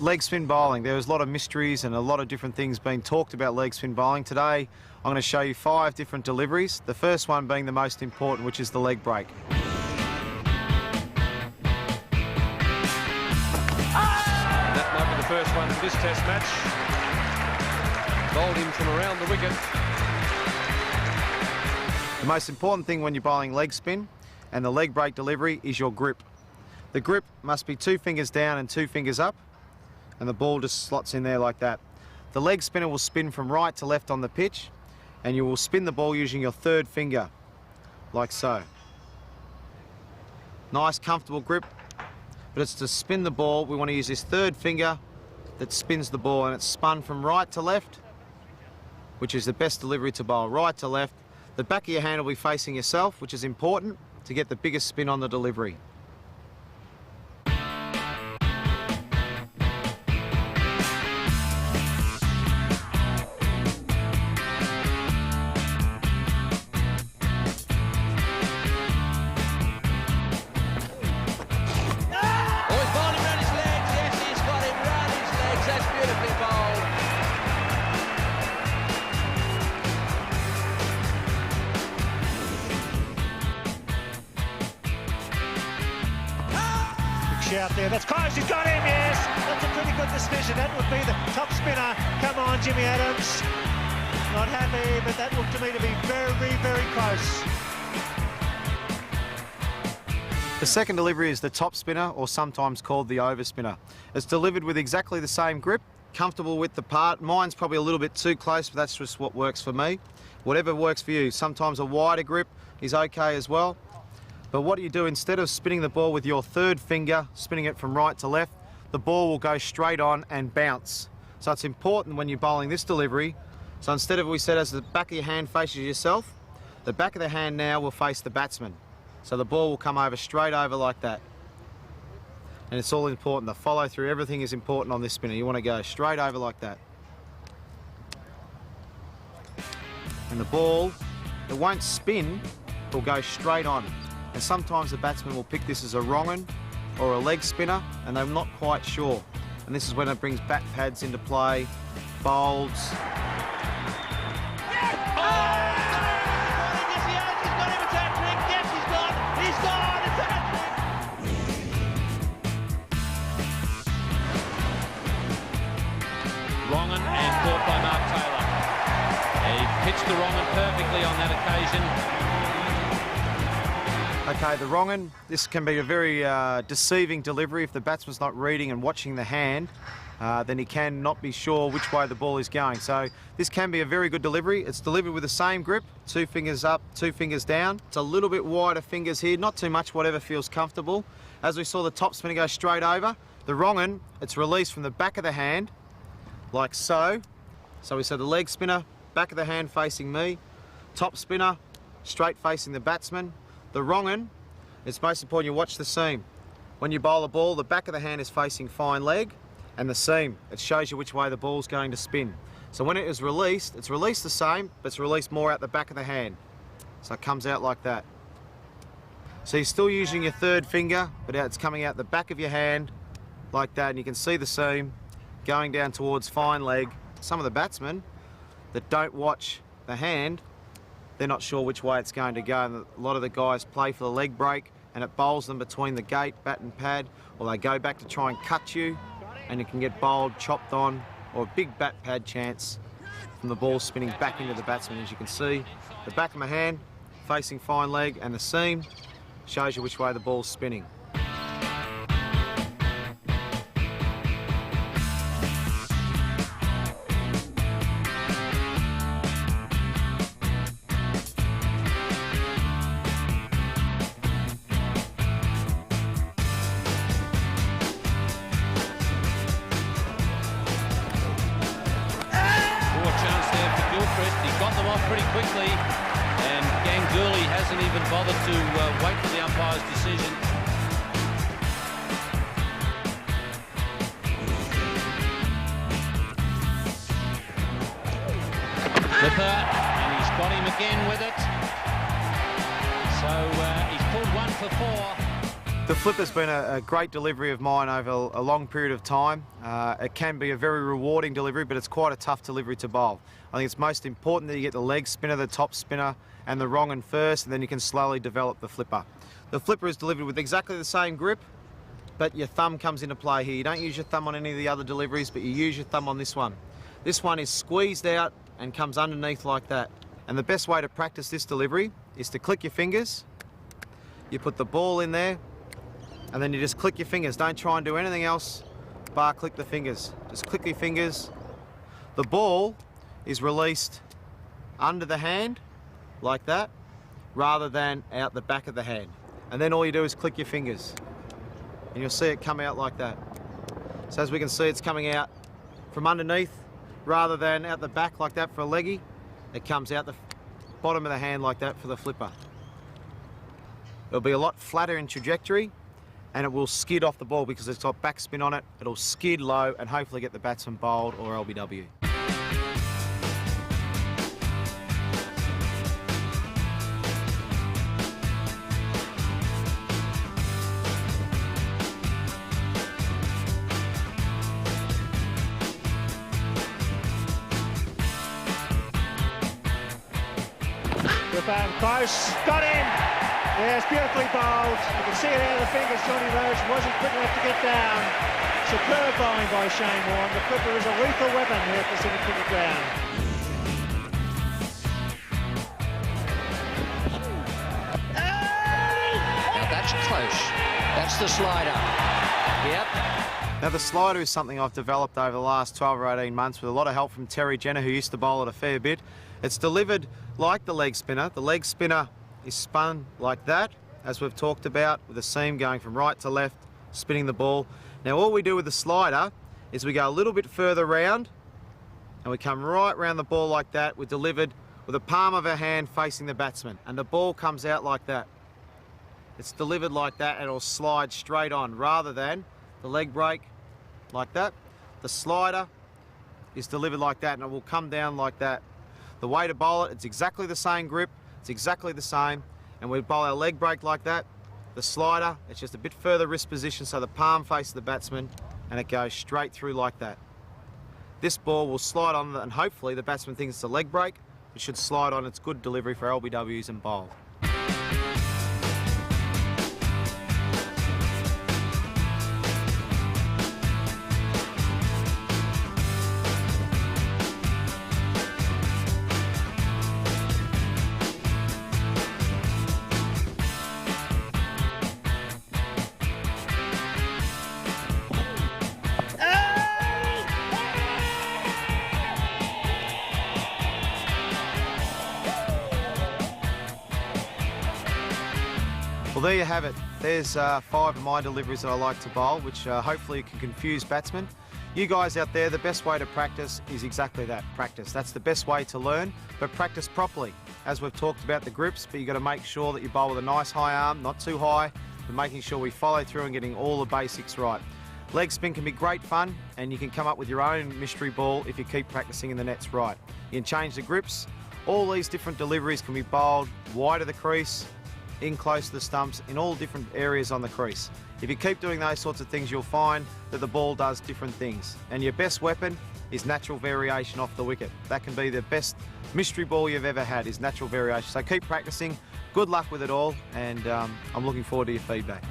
leg spin bowling. There's a lot of mysteries and a lot of different things being talked about leg spin bowling. Today, I'm going to show you 5 different deliveries, the first one being the most important, which is the leg break. That might be the first one for this test match. Bowled him from around the wicket. The most important thing when you're bowling leg spin and the leg break delivery is your grip. The grip must be 2 fingers down and 2 fingers up, and the ball just slots in there like that. The leg spinner will spin from right to left on the pitch, and you will spin the ball using your 3rd finger, like so. Nice, comfortable grip, but it's to spin the ball. We want to use this 3rd finger that spins the ball, and it's spun from right to left, which is the best delivery to bowl, right to left. The back of your hand will be facing yourself, which is important to get the biggest spin on the delivery. Out there, that's close, he's got him, yes! That's a pretty good decision. That would be the top spinner. Come on, Jimmy Adams. Not happy, but that looked to me to be very, very close. The second delivery is the top spinner, or sometimes called the over spinner. It's delivered with exactly the same grip, comfortable width apart. Mine's probably a little bit too close, but that's just what works for me. Whatever works for you. Sometimes a wider grip is okay as well. But what you do, instead of spinning the ball with your 3rd finger, spinning it from right to left, the ball will go straight on and bounce. So it's important when you're bowling this delivery. So instead of, we said, as the back of your hand faces yourself, the back of the hand now will face the batsman. So the ball will come over straight over like that. And it's all important. The follow through, everything is important on this spinner. You want to go straight over like that. And the ball, it won't spin, it will go straight on. And sometimes the batsman will pick this as a wrong un or a leg spinner, and they're not quite sure. And this is when it brings bat pads into play, bowls. Wrong un and caught by Mark Taylor. He pitched the wrong un perfectly on that occasion. Okay, the wrong un, this can be a very deceiving delivery. If the batsman's not reading and watching the hand, then he can not be sure which way the ball is going. So this can be a very good delivery. It's delivered with the same grip, 2 fingers up, 2 fingers down. It's a little bit wider fingers here, not too much, whatever feels comfortable. As we saw the top spinner go straight over, the wrong un, it's released from the back of the hand, like so. So we saw the leg spinner, back of the hand facing me, top spinner, straight facing the batsman. The wrong un, it's most important you watch the seam. When you bowl a ball, the back of the hand is facing fine leg, and the seam, it shows you which way the ball's going to spin. So when it is released, it's released the same, but it's released more out the back of the hand. So it comes out like that. So you're still using your 3rd finger, but it's coming out the back of your hand, like that, and you can see the seam going down towards fine leg. Some of the batsmen that don't watch the hand, they're not sure which way it's going to go, and a lot of the guys play for the leg break and it bowls them between the gate, bat and pad, or they go back to try and cut you, and it can get bowled, chopped on, or a big bat pad chance from the ball spinning back into the batsman. As you can see, the back of my hand facing fine leg, and the seam shows you which way the ball's spinning. He got them off pretty quickly, and Ganguly hasn't even bothered to wait for the umpire's decision. Flipper, and he's got him again with it. So he's pulled 1 for 4. The flipper's been a great delivery of mine over a long period of time. It can be a very rewarding delivery, but it's quite a tough delivery to bowl. I think it's most important that you get the leg spinner, the top spinner, and the wrong and first, and then you can slowly develop the flipper. The flipper is delivered with exactly the same grip, but your thumb comes into play here. You don't use your thumb on any of the other deliveries, but you use your thumb on this one. This one is squeezed out and comes underneath like that. And the best way to practice this delivery is to click your fingers. You put the ball in there, and then you just click your fingers. Don't try and do anything else, bar click the fingers. Just click your fingers. The ball is released under the hand, like that, rather than out the back of the hand. And then all you do is click your fingers, and you'll see it come out like that. So as we can see, it's coming out from underneath, rather than out the back like that for a leggy. It comes out the bottom of the hand like that for the flipper. It'll be a lot flatter in trajectory, and it will skid off the ball because it's got backspin on it. It'll skid low and hopefully get the batsman bowled or LBW. Close, got in. Yes, beautifully bowled. You can see it out of the fingers. Johnny Rhodes wasn't quick enough to get down. Superb bowling by Shane Warne. The flipper is a lethal weapon here at the Pacific Cricket Ground. Now that's close. That's the slider. Yep. Now the slider is something I've developed over the last 12 or 18 months with a lot of help from Terry Jenner, who used to bowl it a fair bit. It's delivered like the leg spinner. The leg spinner is spun like that, as we've talked about, with the seam going from right to left, spinning the ball. Now all we do with the slider is we go a little bit further round, and we come right round the ball like that. We're delivered with the palm of our hand facing the batsman, and the ball comes out like that. It's delivered like that, and it'll slide straight on, rather than the leg break like that. The slider is delivered like that, and it will come down like that. The way to bowl it, it's exactly the same grip, it's exactly the same, and we bowl our leg break like that. The slider, it's just a bit further wrist position, so the palm faces the batsman, and it goes straight through like that. This ball will slide on, and hopefully the batsman thinks it's a leg break. It should slide on. It's good delivery for LBWs and bowl. Well, there you have it. There's 5 of my deliveries that I like to bowl, which hopefully can confuse batsmen. You guys out there, the best way to practice is exactly that, practice. That's the best way to learn, but practice properly. As we've talked about the grips, but you've got to make sure that you bowl with a nice high arm, not too high, but making sure we follow through and getting all the basics right. Leg spin can be great fun, and you can come up with your own mystery ball if you keep practicing in the nets right. You can change the grips. All these different deliveries can be bowled wide of the crease, in close to the stumps, in all different areas on the crease. If you keep doing those sorts of things, you'll find that the ball does different things. And your best weapon is natural variation off the wicket. That can be the best mystery ball you've ever had, is natural variation. So keep practicing. Good luck with it all, and I'm looking forward to your feedback.